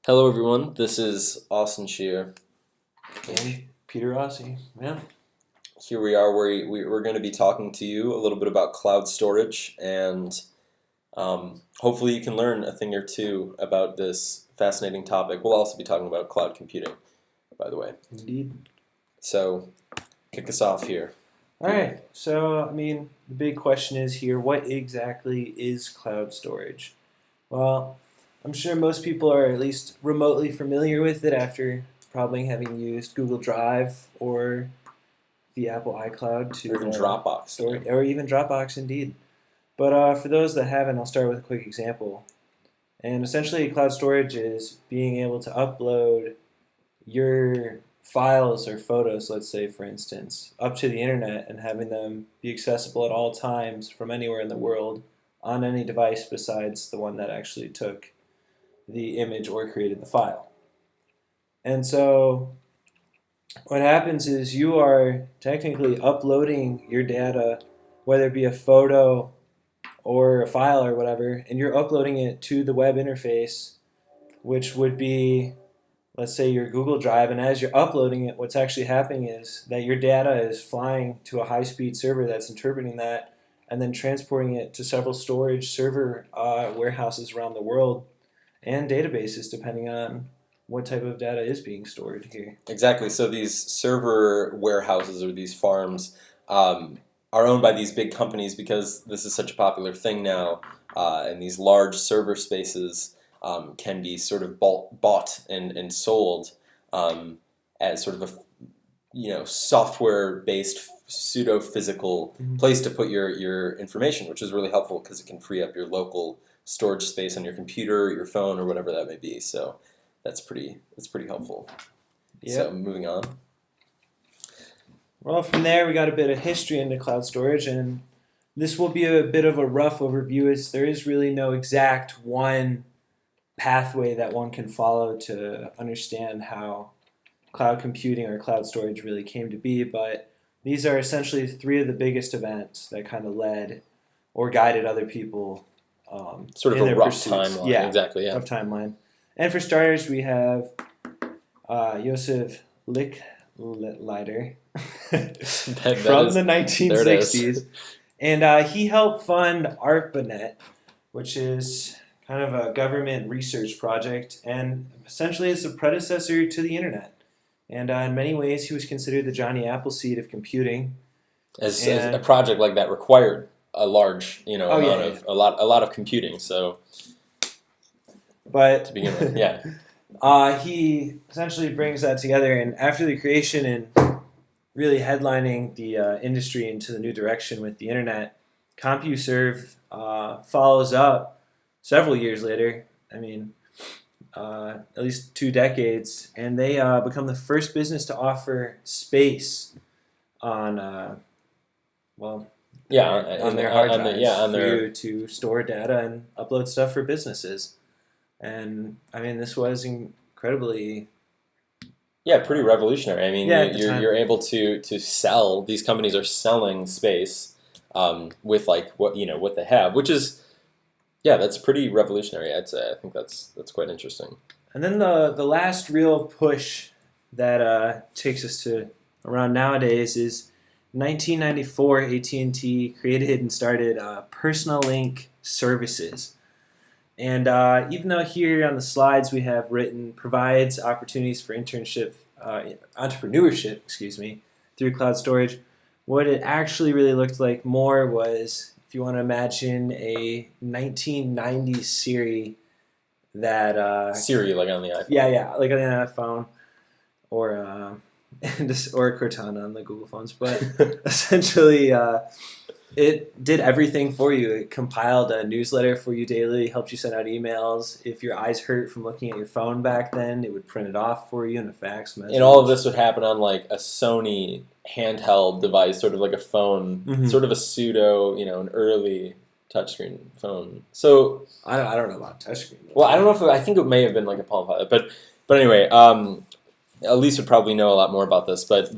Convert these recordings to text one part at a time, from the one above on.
Hello, everyone. This is Austen Shear. And Peter Rossi, yeah. Here we are. We're going to be talking to you a little bit about cloud storage, and hopefully, you can learn a thing or two about this fascinating topic. We'll also be talking about cloud computing, by the way. Indeed. So, kick us off here. All right. So, the big question is here: what exactly is cloud storage? Well, I'm sure most people are at least remotely familiar with it after probably having used Google Drive or the Apple iCloud to Or even Dropbox. store, or even Dropbox, indeed. But for those that haven't, I'll start with a quick example. And essentially, cloud storage is being able to upload your files or photos, let's say, for instance, up to the internet and having them be accessible at all times from anywhere in the world on any device besides the one that actually took the image or created the file. And so what happens is you are technically uploading your data, whether it be a photo or a file or whatever, and you're uploading it to the web interface, which would be, let's say, your Google Drive. And as you're uploading it, what's actually happening is that your data is flying to a high-speed server that's interpreting that and then transporting it to several storage server warehouses around the world and databases, depending on what type of data is being stored here. Exactly. So these server warehouses or these farms are owned by these big companies because this is such a popular thing now, and these large server spaces can be sort of bought and sold as sort of a software-based pseudo-physical place to put your information, which is really helpful because it can free up your local storage space on your computer or your phone or whatever that may be. So that's pretty helpful. Yep. So moving on. Well, from there we got a bit of history into cloud storage, and this will be a bit of a rough overview as there is really no exact one pathway that one can follow to understand how cloud computing or cloud storage really came to be, but these are essentially three of the biggest events that kind of led or guided other people Sort of in a their rough pursuits. timeline. Yeah, Exactly. Yeah. rough timeline. And for starters, we have Joseph Licklider from the 1960s. And he helped fund ARPANET, which is kind of a government research project, and essentially is the predecessor to the internet. And in many ways, he was considered the Johnny Appleseed of computing. As a project like that required a large, a lot of computing. So, but to begin with, yeah. He essentially brings that together, and after the creation and really headlining the industry into the new direction with the internet, CompuServe follows up several years later. At least 2 decades, and they become the first business to offer space on, on their hard drives for you to store data and upload stuff for businesses. And this was incredibly pretty revolutionary. You're able to sell. These companies are selling space with what they have, which is. Yeah, that's pretty revolutionary, I'd say. I think that's quite interesting. And then the last real push that takes us to around nowadays is 1994. AT&T created and started Personal Link Services. And even though here on the slides we have written provides opportunities for entrepreneurship, through cloud storage, what it actually really looked like more was, if you want to imagine a 1990s Siri that Siri, like on the iPhone. Yeah, like on the iPhone, or or Cortana on the Google phones. But essentially, it did everything for you. It compiled a newsletter for you daily, helped you send out emails. If your eyes hurt from looking at your phone back then, it would print it off for you in a fax message. And all of this would happen on like a Sony handheld device, sort of like a phone, sort of a pseudo, an early touchscreen phone. So I don't know about touchscreen. Well, I don't know I think it may have been like a Palm Pilot, but anyway, Elise would probably know a lot more about this. But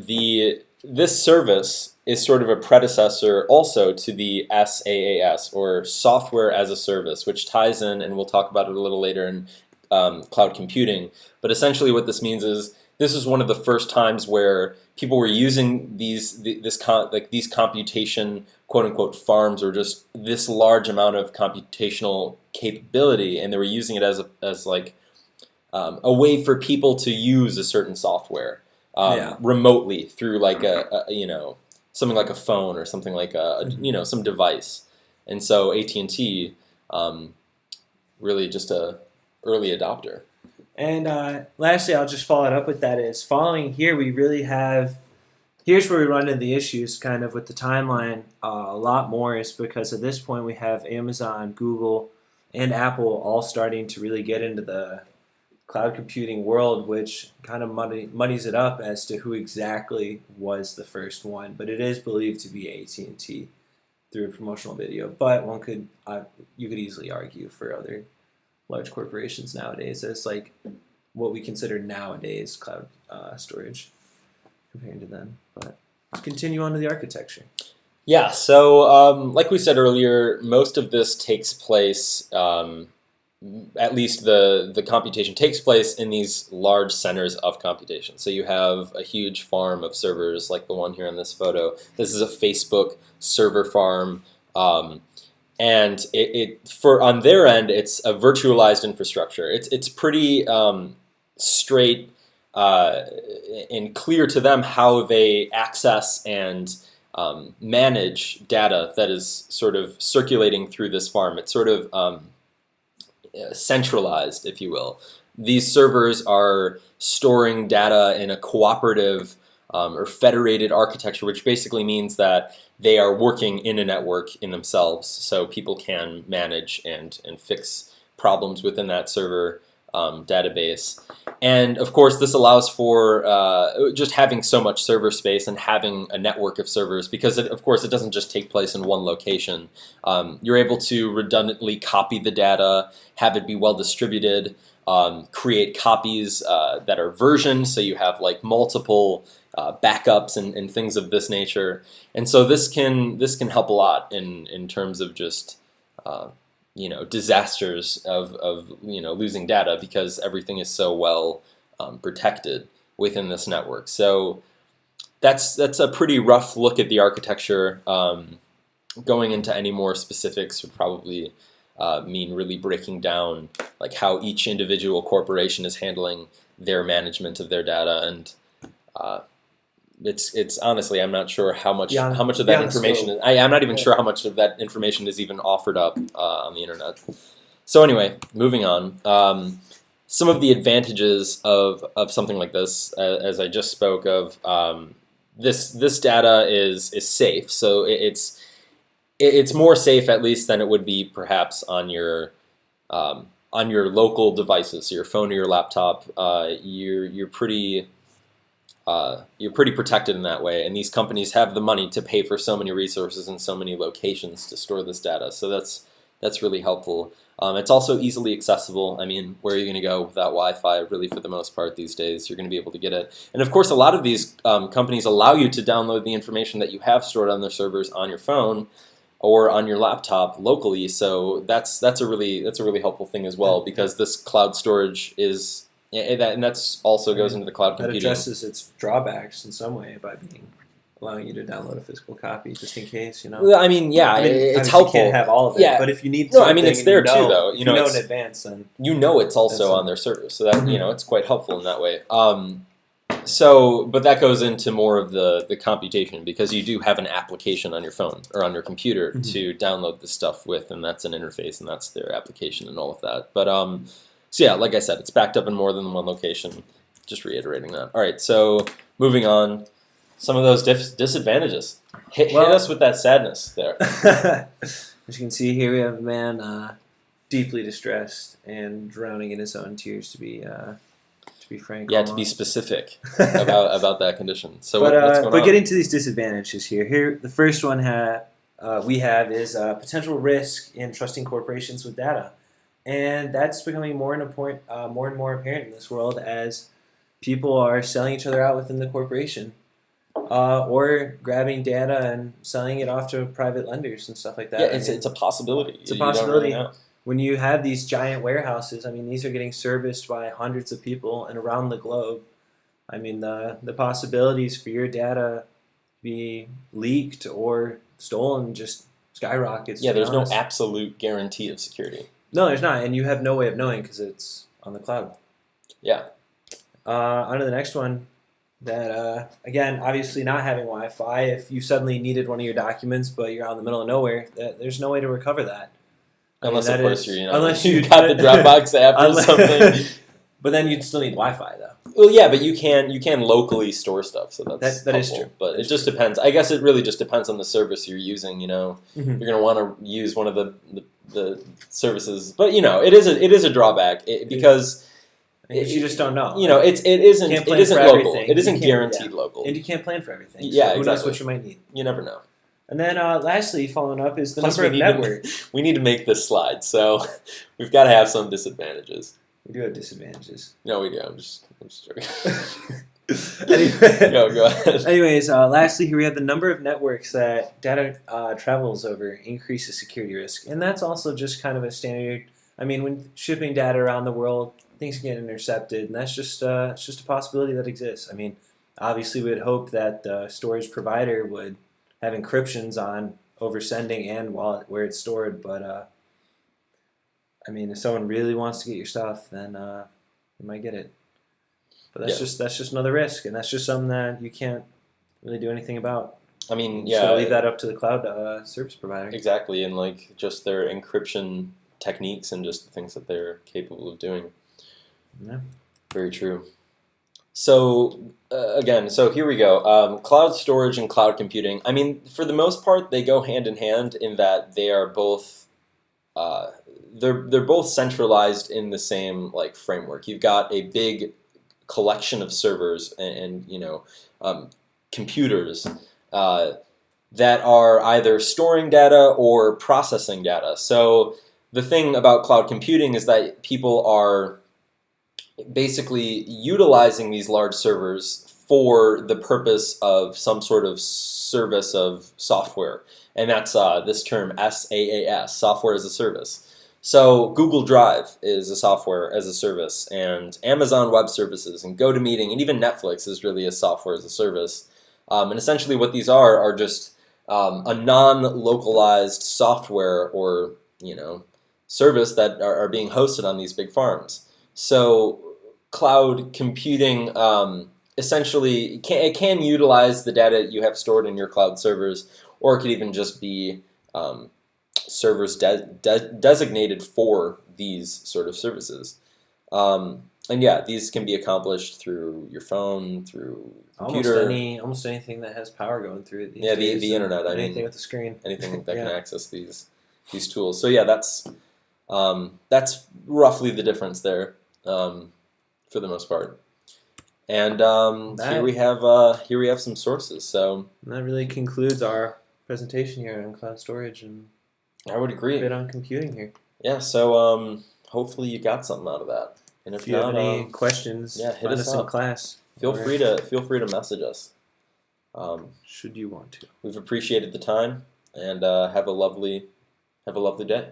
this service is sort of a predecessor also to the SaaS, or Software as a Service, which ties in, and we'll talk about it a little later, and cloud computing. But essentially, what this means is this is one of the first times where people were using these computation quote unquote farms, or just this large amount of computational capability, and they were using it as like a way for people to use a certain software remotely through like a something like a phone or something like some device. And so AT&T really just a early adopter. And lastly, I'll just follow it up with that is following here, we really have, here's where we run into the issues kind of with the timeline a lot more is because at this point we have Amazon, Google, and Apple all starting to really get into the cloud computing world, which kind of muddies it up as to who exactly was the first one. But it is believed to be AT&T through a promotional video. But you could easily argue for other large corporations nowadays as like what we consider nowadays cloud storage compared to then. But let's continue on to the architecture. Yeah, so like we said earlier, most of this takes place, at least the computation takes place in these large centers of computation. So you have a huge farm of servers like the one here in this photo. This is a Facebook server farm. And on their end, it's a virtualized infrastructure. It's pretty straight and clear to them how they access and manage data that is sort of circulating through this farm. It's sort of centralized, if you will. These servers are storing data in a cooperative or federated architecture, which basically means that they are working in a network in themselves, so people can manage and fix problems within that server database. And of course, this allows for just having so much server space and having a network of servers, because of course it doesn't just take place in one location. You're able to redundantly copy the data, have it be well distributed, create copies that are versioned, so you have like multiple backups and things of this nature. And so this can help a lot in terms of just disasters of losing data, because everything is so well protected within this network. So that's a pretty rough look at the architecture. Going into any more specifics would probably mean really breaking down like how each individual corporation is handling their management of their data, and it's honestly, I'm not sure how much of that information. I'm not even sure how much of that information is even offered up on the internet. So anyway, moving on. Some of the advantages of something like this, as I just spoke of, this data is safe. So it's more safe, at least, than it would be perhaps on your local devices, so your phone or your laptop. You're pretty protected in that way, and these companies have the money to pay for so many resources and so many locations to store this data. So that's really helpful. It's also easily accessible. I mean, where are you going to go without Wi-Fi? Really, for the most part these days, you're going to be able to get it. And of course, a lot of these companies allow you to download the information that you have stored on their servers on your phone or on your laptop locally. So that's a really helpful thing as well, because this cloud storage is. And that's also goes into the cloud computing. That addresses its drawbacks in some way by allowing you to download a physical copy just in case, Well, I mean, it's helpful. You can't have all of it, yeah. But if you need something, I mean, it's there too, though. You know in advance, then it's also on their servers, so that it's quite helpful in that way. But that goes into more of the computation, because you do have an application on your phone or on your computer to download this stuff with, and that's an interface, and that's their application and all of that. But so yeah, like I said, it's backed up in more than one location. Just reiterating that. All right, so moving on. Some of those disadvantages. Hit us with that sadness there. As you can see here, we have a man deeply distressed and drowning in his own tears. To be frank. Yeah, to be specific about that condition. So what's going on? But getting to these disadvantages here, the first one we have is potential risk in trusting corporations with data. And that's becoming more and more apparent in this world as people are selling each other out within the corporation, or grabbing data and selling it off to private lenders and stuff like that. Yeah, it's a possibility. It's a possibility. when you have these giant warehouses, I mean, these are getting serviced by hundreds of people and around the globe. I mean, the possibilities for your data to be leaked or stolen just skyrockets. Yeah, To be there's no honest. absolute guarantee of security. No, there's not, and you have no way of knowing because it's on the cloud. Yeah. On to the next one. That again, obviously not having Wi-Fi. If you suddenly needed one of your documents, but you're out in the middle of nowhere, there's no way to recover that. I mean, Unless, of that course, is you're, unless you've got the Dropbox app or something. But then you'd still need Wi-Fi though. Well, yeah, but you can locally store stuff, so that's That is helpful. true. But That it is just true. depends. I guess it really just depends on the service you're using. Mm-hmm. You're going to want to use one of the services, but it is a drawback because You just don't know. it isn't Can't it plan isn't for local. everything. It isn't You can't- guaranteed yeah. local. And you can't plan for everything. So Yeah, who knows exactly. what you might need? You never know. And then lastly, following up is the Plus, number of we need networks. we need to make this slide, so we've got to have some disadvantages. We do have disadvantages. No, we do. I'm just joking. Anyway, Go ahead. Anyways, lastly, here we have the number of networks that data travels over increases security risk, and that's also just kind of a standard. I mean, when shipping data around the world, things get intercepted, and that's just it's just a possibility that exists. I mean, obviously, we would hope that the storage provider would have encryptions on over sending and while where it's stored, but I mean, if someone really wants to get your stuff, then they might get it. But that's just another risk, and that's just something that you can't really do anything about. I mean, You just gotta yeah, leave that up to the cloud service provider. exactly, and like just their encryption techniques and just the things that they're capable of doing. Yeah. Very true. So again, so here we go. Cloud storage and cloud computing. I mean, for the most part, they go hand in hand in that they are both. They're both centralized in the same like framework. You've got a big collection of servers and computers that are either storing data or processing data. So the thing about cloud computing is that people are basically utilizing these large servers for the purpose of some sort of service of software, and that's this term SaaS, software as a service. So Google Drive is a software as a service, and Amazon Web Services, and GoToMeeting, and even Netflix is really a software as a service. And essentially what these are just a non-localized software or service that are being hosted on these big farms. So cloud computing essentially it can utilize the data you have stored in your cloud servers, or it could even just be servers designated for these sort of services. And yeah, these can be accomplished through your phone, through computer. Almost anything that has power going through it. Yeah, the internet. Anything with a screen. Anything that Yeah. can access these tools. So yeah, that's roughly the difference there, for the most part. And here we have some sources. So And that really concludes our presentation here on cloud storage and I would a agree. bit on computing here. Yeah. So hopefully you got something out of that. And If you have any questions, yeah, hit find us us in up. class. feel or free to message us. should you want to. We've appreciated the time, and have a lovely day.